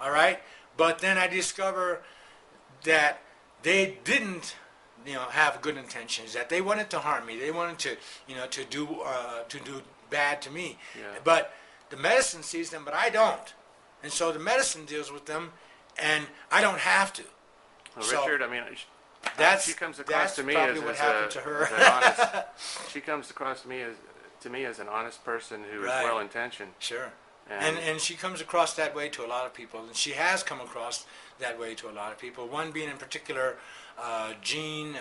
All right? But then I discover that they didn't, have good intentions, that they wanted to harm me. They wanted to, to do bad to me. Yeah. But the medicine sees them, but I don't. And so the medicine deals with them, and I don't have to. Well, So Richard, I mean, she comes across to me probably as, what as, happened a, to her. as an honest. She comes across to me as an honest person who Right. is well intentioned. Sure. And, And she comes across that way to a lot of people, and she has come across that way to a lot of people. One being in particular, Jean,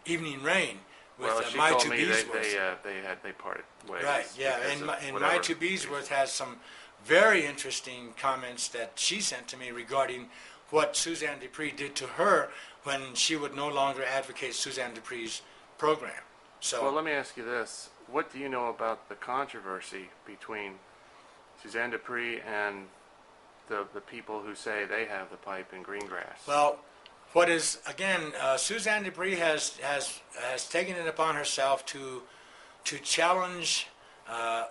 Evening Rain, with well, she My told Two me Beesworth. they parted ways. Right, yeah, because of and whatever My Two Beesworth has some very interesting comments that she sent to me regarding what Suzanne Dupree did to her when she would no longer advocate Suzanne Dupree's program. So, Well, let me ask you this. What do you know about the controversy between Suzanne Dupree and the people who say they have the pipe in Greengrass? well, what is again, Suzanne Dupree has taken it upon herself to challenge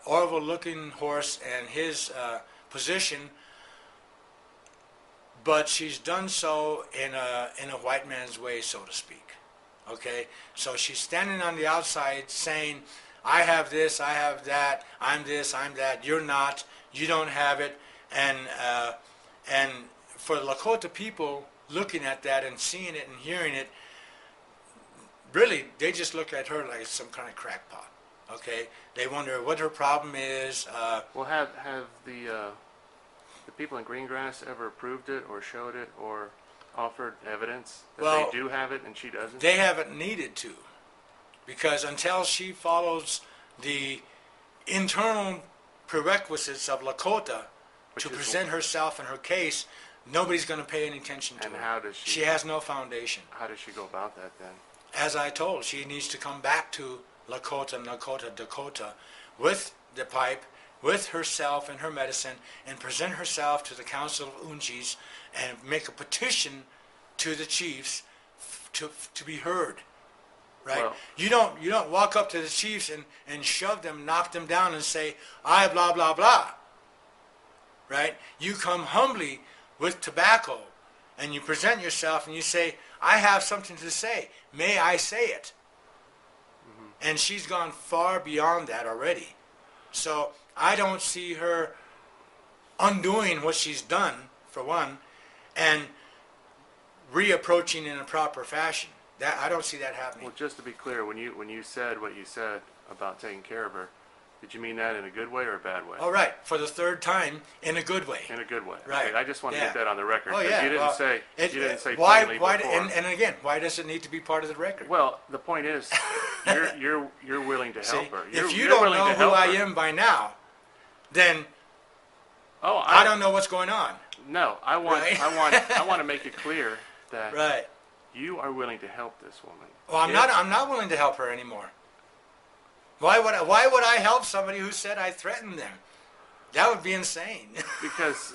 Orville Looking Horse and his position, but she's done so in a white man's way, so to speak. Okay, so she's standing on the outside saying, "I have this, I have that, I'm this, I'm that. You're not. You don't have it." And for the Lakota people looking at that and seeing it and hearing it, really, they just look at her like some kind of crackpot. Okay, they wonder what her problem is. Well, have the people in Greengrass ever proved it or showed it or offered evidence that Well, they do have it and she doesn't? They haven't needed to, because until she follows the internal prerequisites of Lakota to present herself and her case, nobody's going to pay any attention to And her. how does she? She has no foundation. How does she go about that then? As I told, she needs to come back to Lakota, Dakota, with the pipe, with herself and her medicine, and present herself to the Council of Unchis and make a petition to the chiefs to be heard. Right? Well, You don't walk up to the chiefs and shove them, knock them down, and say, "I blah blah blah." Right? You come humbly with tobacco, and you present yourself and you say, "I have something to say. May I say it?" And she's gone far beyond that already. So I don't see her undoing what she's done, for one, and reapproaching in a proper fashion. That I don't see that happening. Well, just to be clear, when you said what you said about taking care of her, did you mean that in a good way or a bad way? All right, for the third time, in a good way. In a good way. Right. Okay, I just want to Yeah. get that on the record. Oh 'cause yeah. You didn't well, say. it- You didn't say why? plainly Why? before. And again, why does it need to be part of the record? Well, the point is, you're willing to help See, her. if you you're don't willing know to who help I her. am by now, then Oh, I don't know what's going on. No, I want. Right? I want to make it clear that Right. you are willing to help this woman. Well, I'm not willing to help her anymore. Why would I help somebody who said I threatened them? That would be insane. Because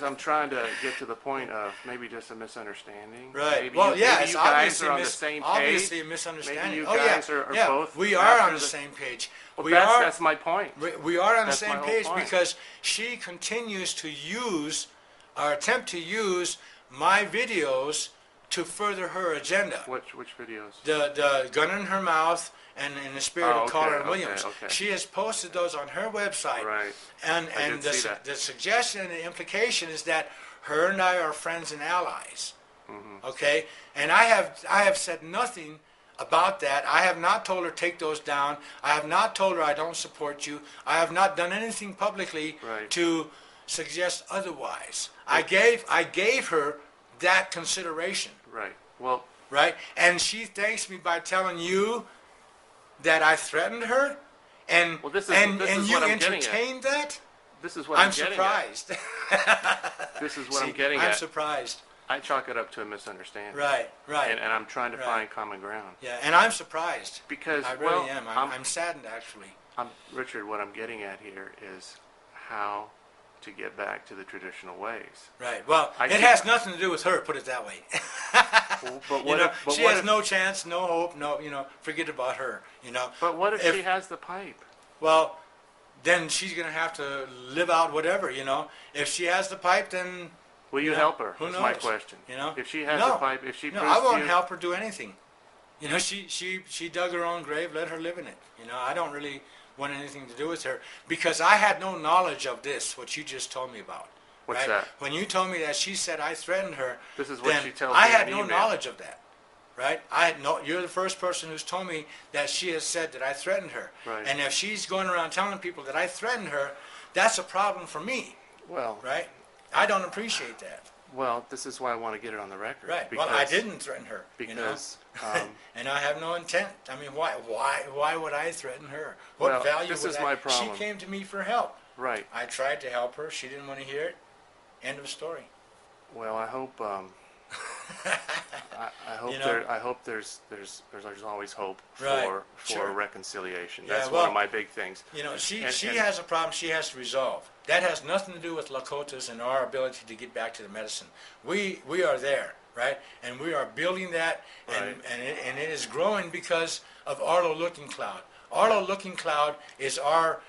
I'm trying to get to the point of maybe just a misunderstanding. Right. Maybe Well, you, yeah, maybe it's you guys obviously are on the same page. obviously a misunderstanding. Maybe you oh guys yeah, are yeah. both We are after on the same page. Well, we that's my point. We are on the That's my same whole page point. because she continues to use or attempt to use my videos to further her agenda. Which videos? The gun in her mouth and in the spirit Oh, of Colin okay, Williams. okay. She has posted those on her website. Right. And I did see that. the suggestion and the implication is that her and I are friends and allies. Mm-hmm. Okay? And I have said nothing about that. I have not told her take those down. I have not told her I don't support you. I have not done anything publicly Right. to suggest otherwise. I gave her that consideration. Right. Well, Right? And she thanks me by telling you that I threatened her, and Well, this is and what you I'm getting at. entertained that. this is what I'm I'm getting surprised. at. This is what I'm getting I'm at. surprised. I chalk it up to a misunderstanding. Right, right. And I'm trying to Right. find common ground. Yeah, and I'm surprised. Because, I really well, am. I'm saddened, actually. Richard, what I'm getting at here is how to get back to the traditional ways. Right. Well, I it think- has nothing to do with her. Put it that way. But You what know, if, but she what has if, no chance, no hope, no. Forget about her. But what if she has the pipe? Well, then she's going to have to live out whatever, you know. If she has the pipe, then Will you help her? who Is knows? my question. You know, If she has no, the pipe, if she no, proves I won't to you, help her do anything. You know, she dug her own grave. Let her live in it. You know, I don't really want anything to do with her because I had no knowledge of this. What you just told me about. what's right? that? When you told me that she said I threatened her, This is what then she tells I me had in no email. knowledge of that. Right? I had no. You're the first person who's told me that she has said that I threatened her. Right. And if she's going around telling people that I threatened her, that's a problem for me. Well, Right? I don't appreciate that. well, this is why I want to get it on the record. Right. Because, Well, I didn't threaten her. Because, And I have no intent. I mean, why would I threaten her? What Well, value this would is I? my problem. She came to me for help. right. I tried to help her. She didn't want to hear it. End of story. Well, I hope. I hope You know? I hope there's always hope Right, for sure. reconciliation. Yeah, That's one well, of my big things. You know, she And- has a problem she has to resolve. That has nothing to do with Lakotas and our ability to get back to the medicine. We are there, right? And we are building that, Right. and it is growing because of Arlo Looking Cloud. Arlo Looking Cloud is our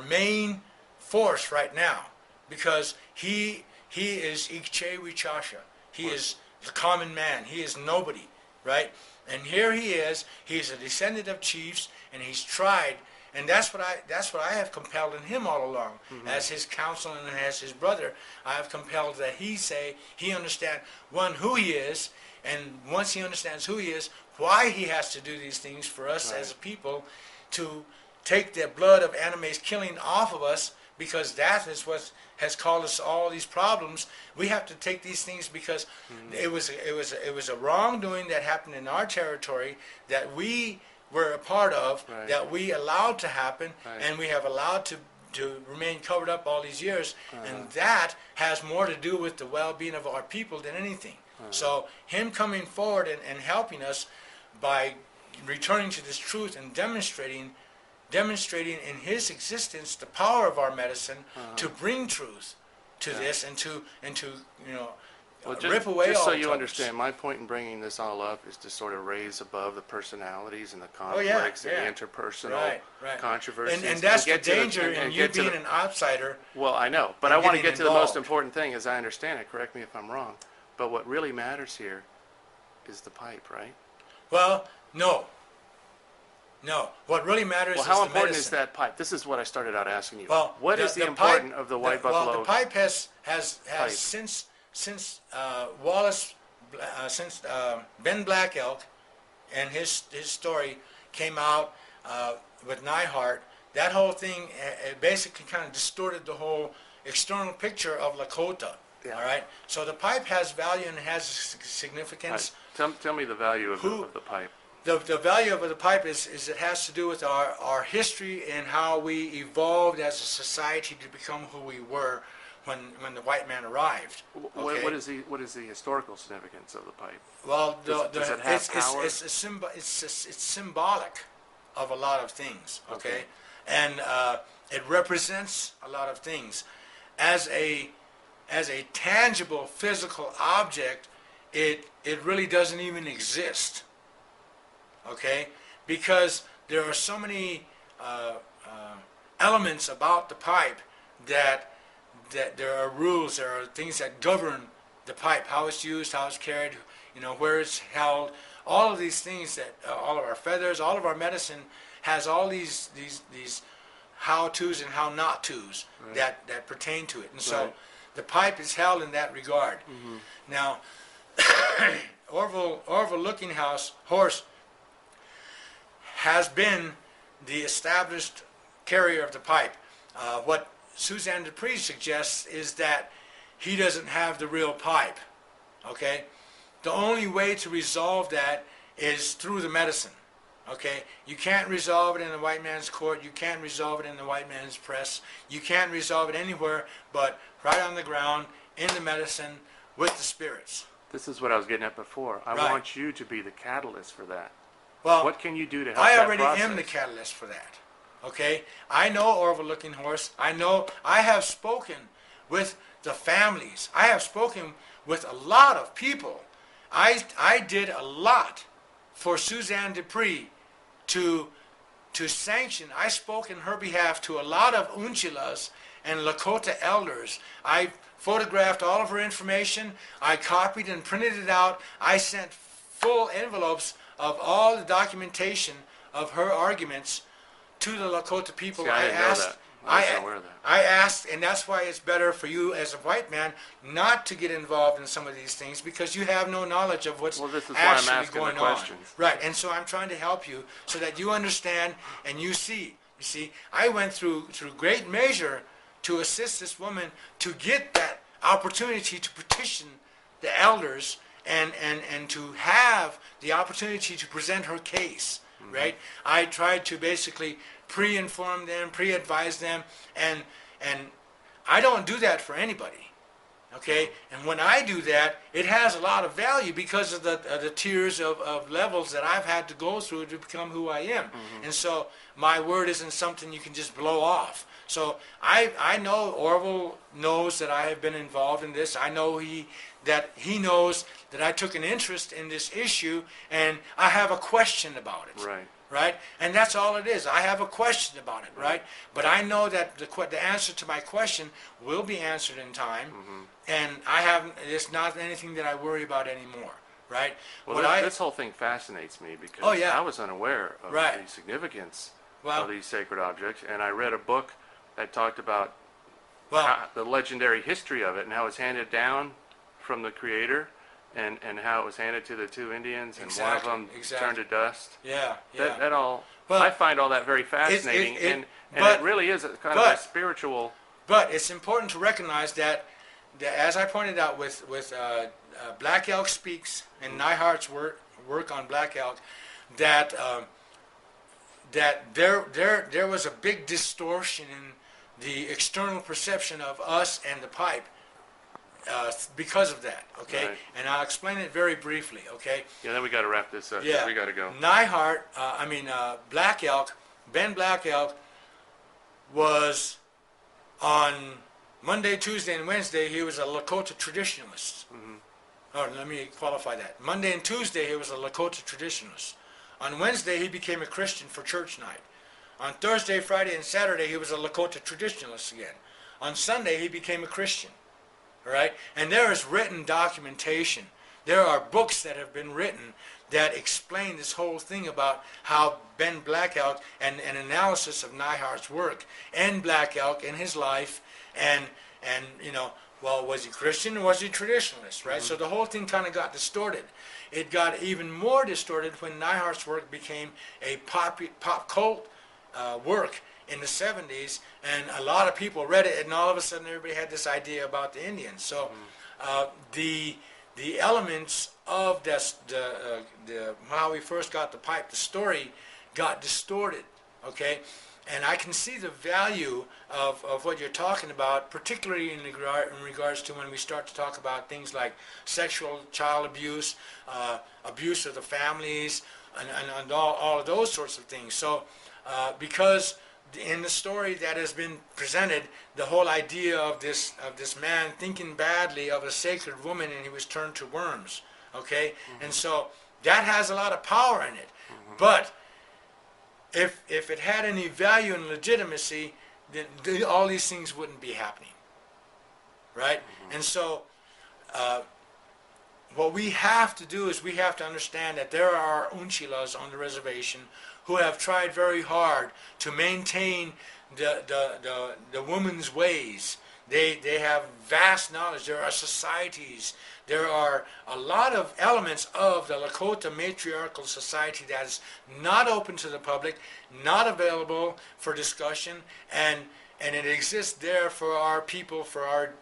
main force right now because he is Ikche Wichasha. He is the common man. He is nobody, right? And here he is. He's a descendant of chiefs, and he's tried. And that's what I have compelled in him all along, as his counsel and as his brother. I have compelled that he understand one who he is, and once he understands who he is, why he has to do these things for us Right. as a people, to take the blood of animes killing off of us, because that is what has caused us all these problems. We have to take these things because it was a wrongdoing that happened in our territory that we were a part of, Right. that we allowed to happen, Right. and we have allowed to remain covered up all these years, and that has more to do with the well-being of our people than anything. So him coming forward and helping us by returning to this truth and demonstrating in his existence the power of our medicine to bring truth to this and to Well, rip away just all so the you troubles. understand, my point in bringing this all up is to sort of raise above the personalities and the Oh, yeah, conflicts and yeah. the interpersonal Right. controversies. And that's the get to danger in and you get to being an outsider. Well, I know, but and I want to getting get to the most involved. important thing, as I understand it. Correct me if I'm wrong. But what really matters here is the pipe, right? Well, no. What really matters Well, is how the important medicine. is that pipe? This is what I started out asking you. Well, what is the pipe- importance of the white buffalo? Well, the pipe has Pipe. since Wallace, since Ben Black Elk, and his story came out with Neihart. That whole thing it basically kind of distorted the whole external picture of Lakota. Yeah. All right. So the pipe has value and has significance. Right. Tell me the value of the pipe. The value of the pipe is it has to do with our history and how we evolved as a society to become who we were when the white man arrived. Okay? What is the historical significance of the pipe? Well, Does it have power? it's symbolic of a lot of things. Okay, Okay. and it represents a lot of things. As a tangible physical object, it really doesn't even exist. Okay, because there are so many elements about the pipe that there are rules, there are things that govern the pipe, how it's used, how it's carried, where it's held, all of these things that all of our feathers, all of our medicine has all these how-tos and how-not-tos Right. that pertain to it. And so Right. the pipe is held in that regard. Now, Orville Looking Horse has been the established carrier of the pipe. What Suzanne Dupree suggests is that he doesn't have the real pipe. Okay? The only way to resolve that is through the medicine. Okay? You can't resolve it in the white man's court. You can't resolve it in the white man's press. You can't resolve it anywhere but right on the ground, in the medicine, with the spirits. This is what I was getting at before. I Right. want you to be the catalyst for that. Well, What can you do to help I that already process? am the catalyst for that. Okay? I know Orville Looking Horse. I have spoken with the families. I have spoken with a lot of people. I did a lot for Suzanne Dupree to to sanction. I spoke in her behalf to a lot of Unchilas and Lakota elders. I photographed all of her information. I copied and printed it out. I sent full envelopes of all the documentation of her arguments to the Lakota people. See, I didn't know that. I wasn't aware of that. I asked, and that's why it's better for you as a white man not to get involved in some of these things, because you have no knowledge of what's This is why actually I'm asking going the on. questions. Right, and so I'm trying to help you so that you understand and you see. You see, I went through great measure to assist this woman to get that opportunity to petition the elders and to have the opportunity to present her case. Right? I tried to basically pre-inform them, pre-advise them, and I don't do that for anybody, okay? And when I do that, it has a lot of value because of the tiers of levels that I've had to go through to become who I am. And so my word isn't something you can just blow off. So I know Orville knows that I have been involved in this. I know that he knows that I took an interest in this issue, and I have a question about it. Right. Right? And that's all it is. I have a question about it, right? But I know that the answer to my question will be answered in time, and it's not anything that I worry about anymore, right? Well, this whole thing fascinates me because I was unaware of the significance of these sacred objects, and I read a book that talked about the legendary history of it and how it's handed down from the Creator, and how it was handed to the two Indians, and one of them turned to dust. Yeah. That all, I find all that very fascinating, and it really is a kind of a spiritual. But it's important to recognize that as I pointed out with Black Elk Speaks and Nyhart's work on Black Elk, that there was a big distortion in the external perception of us and the pipe. Because of that, okay? Right. And I'll explain it very briefly, okay? Yeah, then we got to wrap this up. Yeah. We got to go. Black Elk, Ben Black Elk was on Monday, Tuesday, and Wednesday, he was a Lakota traditionalist. Oh, let me qualify that. Monday and Tuesday, he was a Lakota traditionalist. On Wednesday, he became a Christian for church night. On Thursday, Friday, and Saturday, he was a Lakota traditionalist again. On Sunday, he became a Christian. Right? And there is written documentation. There are books that have been written that explain this whole thing about how Ben Black Elk and an analysis of Nyhart's work and Black Elk in his life and was he Christian or was he traditionalist, right? So the whole thing kind of got distorted. It got even more distorted when Nyhart's work became a pop cult work in the 70s, and a lot of people read it, and all of a sudden everybody had this idea about the Indians. So the elements of how we first got the pipe, the story, got distorted, okay? And I can see the value of what you're talking about, particularly in regards to when we start to talk about things like sexual child abuse, abuse of the families, and all of those sorts of things. So because in the story that has been presented, the whole idea of this man thinking badly of a sacred woman, and he was turned to worms, okay? And so that has a lot of power in it. But if it had any value and legitimacy, then all these things wouldn't be happening, right? And so what we have to do is we have to understand that there are Unchilas on the reservation who have tried very hard to maintain the woman's ways. They have vast knowledge. There are societies. There are a lot of elements of the Lakota matriarchal society that is not open to the public, not available for discussion, and it exists there for our people, for our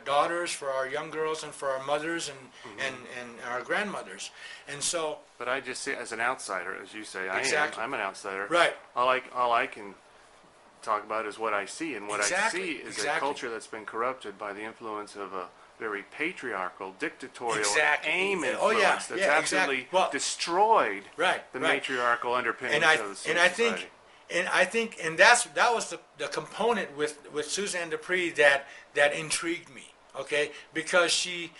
daughters, for our young girls, and for our mothers and our grandmothers. And so. But I just see, as an outsider, as you say, I'm an outsider. Right. All I can talk about is what I see, and what I see is a culture that's been corrupted by the influence of a very patriarchal, dictatorial aim influence that's absolutely destroyed the matriarchal underpinnings of the society. And that was the component with Suzanne Dupree that intrigued me, okay? Because she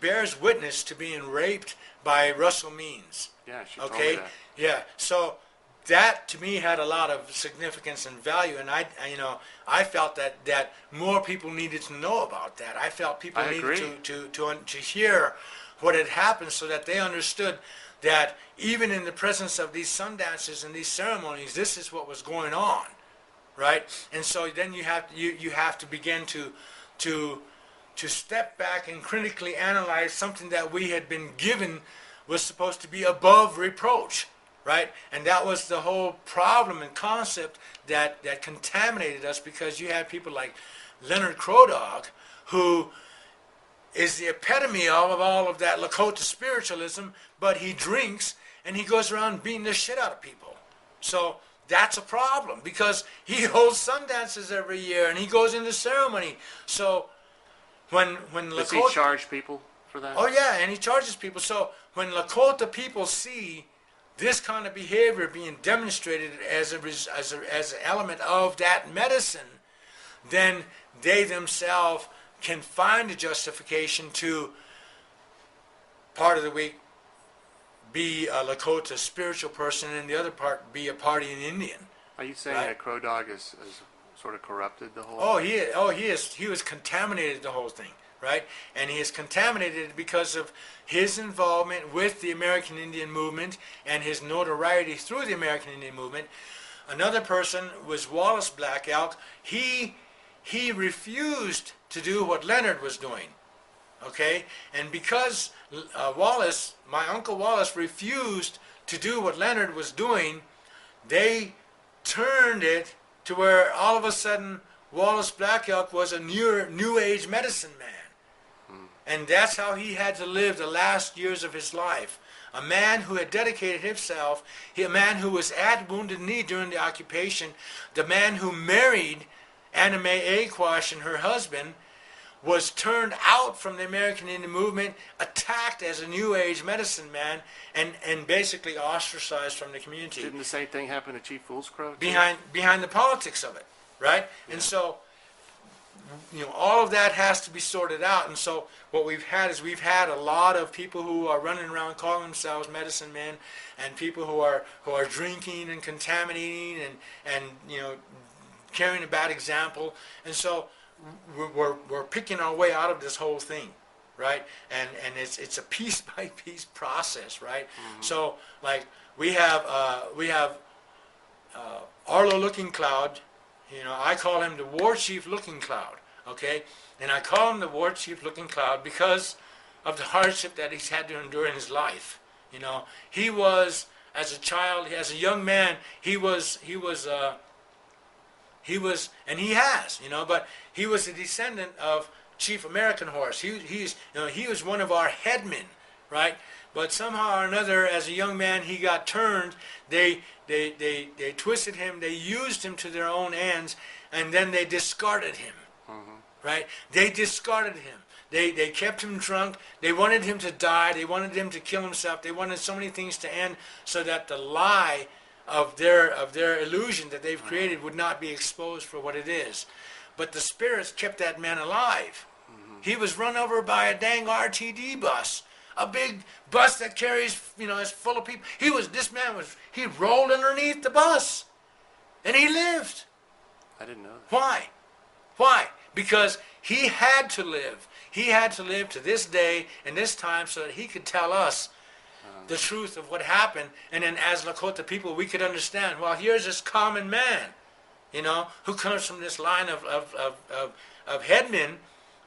bears witness to being raped by Russell Means. Yeah, she told okay? me that. Yeah. So that to me had a lot of significance and value, and I felt that more people needed to know about that. I felt people needed to hear what had happened, so that they understood that even in the presence of these sun dances and these ceremonies, this is what was going on, right? And so then you have to begin to step back and critically analyze something that we had been given was supposed to be above reproach. Right? And that was the whole problem and concept that contaminated us, because you had people like Leonard Crodog, who is the epitome of all of that Lakota spiritualism, but he drinks and he goes around beating the shit out of people. So that's a problem, because he holds sun dances every year and he goes into ceremony. So when Lakota... Does he charge people for that? Oh yeah, and he charges people. So when Lakota people see this kind of behavior being demonstrated as an element of that medicine, then they themselves can find a justification to, part of the week, be a Lakota spiritual person, and the other part be a partying Indian. Are you saying that Crow Dog is sort of corrupted the whole? Oh, he was contaminated the whole thing. Right? And he is contaminated because of his involvement with the American Indian movement and his notoriety through the American Indian movement. Another person was Wallace Black Elk. He refused to do what Leonard was doing. Okay? And because Wallace, my Uncle Wallace, refused to do what Leonard was doing, they turned it to where all of a sudden Wallace Black Elk was a new age medicine man. And that's how he had to live the last years of his life. A man who had dedicated himself, a man who was at Wounded Knee during the occupation, the man who married Anna Mae Aquash and her husband, was turned out from the American Indian movement, attacked as a New Age medicine man, and basically ostracized from the community. Didn't the same thing happen to Chief Fool's Crow? Behind the politics of it, right? Yeah. And so, all of that has to be sorted out. And so what we've had a lot of people who are running around calling themselves medicine men, and people who are drinking and contaminating and carrying a bad example. And so we're picking our way out of this whole thing, right? And it's a piece by piece process, right? Mm-hmm. So like we have Arlo Looking Cloud. I call him the War Chief Looking Cloud, okay? And I call him the War Chief Looking Cloud because of the hardship that he's had to endure in his life. He was, as a child, as a young man, he was, and he has, but he was a descendant of Chief American Horse. He was one of our headmen, right? But somehow or another, as a young man, he got turned. They twisted him. They used him to their own ends, and then they discarded him. Mm-hmm. Right? They discarded him. They kept him drunk. They wanted him to die. They wanted him to kill himself. They wanted so many things to end so that the lie of their illusion that they've created would not be exposed for what it is. But the spirits kept that man alive. Mm-hmm. He was run over by a dang RTD bus. A big bus that carries, is full of people. He rolled underneath the bus. And he lived. I didn't know that. Why? Why? Because he had to live. He had to live to this day and this time so that he could tell us the truth of what happened. And then as Lakota people, we could understand, well, here's this common man, who comes from this line of headmen.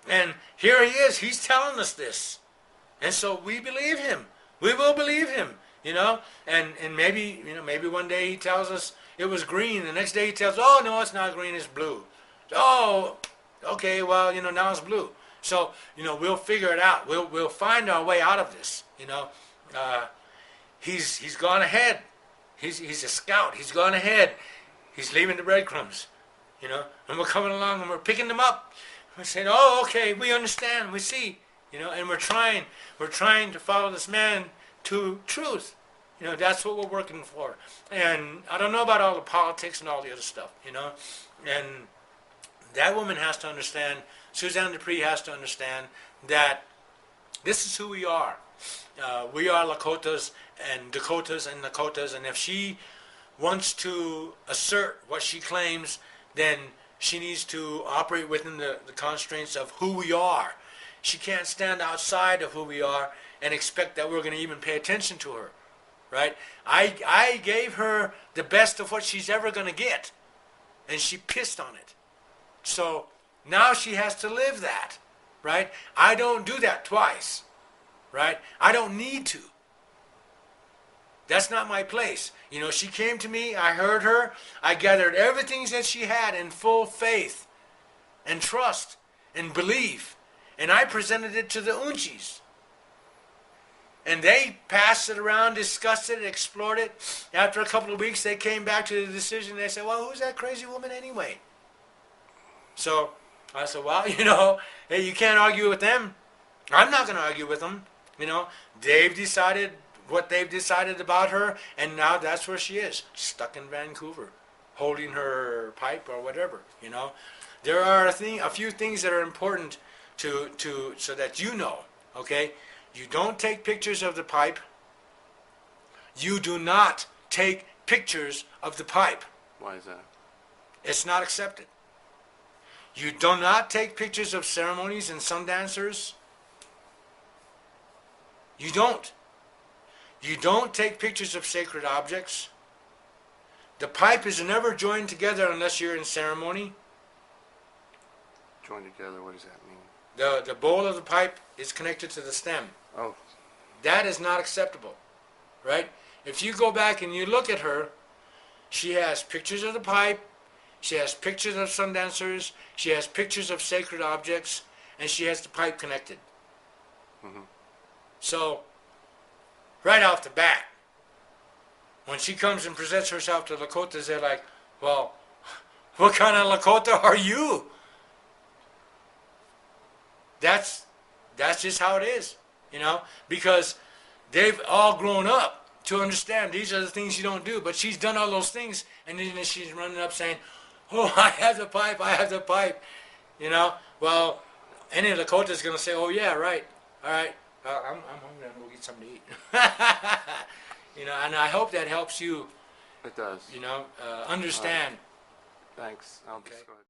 And here he is. He's telling us this. And so we believe him. We will believe him, And maybe, maybe one day he tells us it was green. The next day he tells us, oh, no, it's not green, it's blue. Oh, okay, well, now it's blue. So, we'll figure it out. We'll find our way out of this, He's gone ahead. He's a scout. He's gone ahead. He's leaving the breadcrumbs, And we're coming along and we're picking them up. We're saying, oh, okay, we understand, we see. And we're trying to follow this man to truth. That's what we're working for. And I don't know about all the politics and all the other stuff, And that woman has to understand, Suzanne Dupree has to understand that this is who we are. We are Lakotas and Dakotas, and if she wants to assert what she claims, then she needs to operate within the constraints of who we are. She can't stand outside of who we are and expect that we're going to even pay attention to her, right? I gave her the best of what she's ever going to get, and she pissed on it. So now she has to live that, right? I don't do that twice, right? I don't need to. That's not my place. You know, she came to me, I heard her, I gathered everything that she had in full faith and trust and belief, and I presented it to the Unchis. And they passed it around, discussed it, explored it. After a couple of weeks, they came back to the decision. They said, well, who's that crazy woman anyway? So I said, well, you know, hey, you can't argue with them. I'm not going to argue with them. You know, they've decided what they've decided about her, and now that's where she is, stuck in Vancouver, holding her pipe or whatever, you know. There are a few things that are important to so that you know, okay? You don't take pictures of the pipe. You do not take pictures of the pipe. Why is that? It's not accepted. You do not take pictures of ceremonies and sun dancers. You don't. You don't take pictures of sacred objects. The pipe is never joined together unless you're in ceremony. Joined together, what does that mean? The bowl of the pipe is connected to the stem. Oh. That is not acceptable, right? If you go back and you look at her, she has pictures of the pipe, she has pictures of sun dancers, she has pictures of sacred objects, and she has the pipe connected. Mm-hmm. So, right off the bat, when she comes and presents herself to Lakotas, they're like, well, what kind of Lakota are you? That's just how it is, you know, because they've all grown up to understand these are the things you don't do. But she's done all those things, and then she's running up saying, oh, I have the pipe, I have the pipe, you know. Well, any Lakota is going to say, oh, yeah, right, all right. I'm hungry. I'm going to get something to eat. You know, and I hope that helps you. It does. You know, understand. Thanks. I'll just go ahead.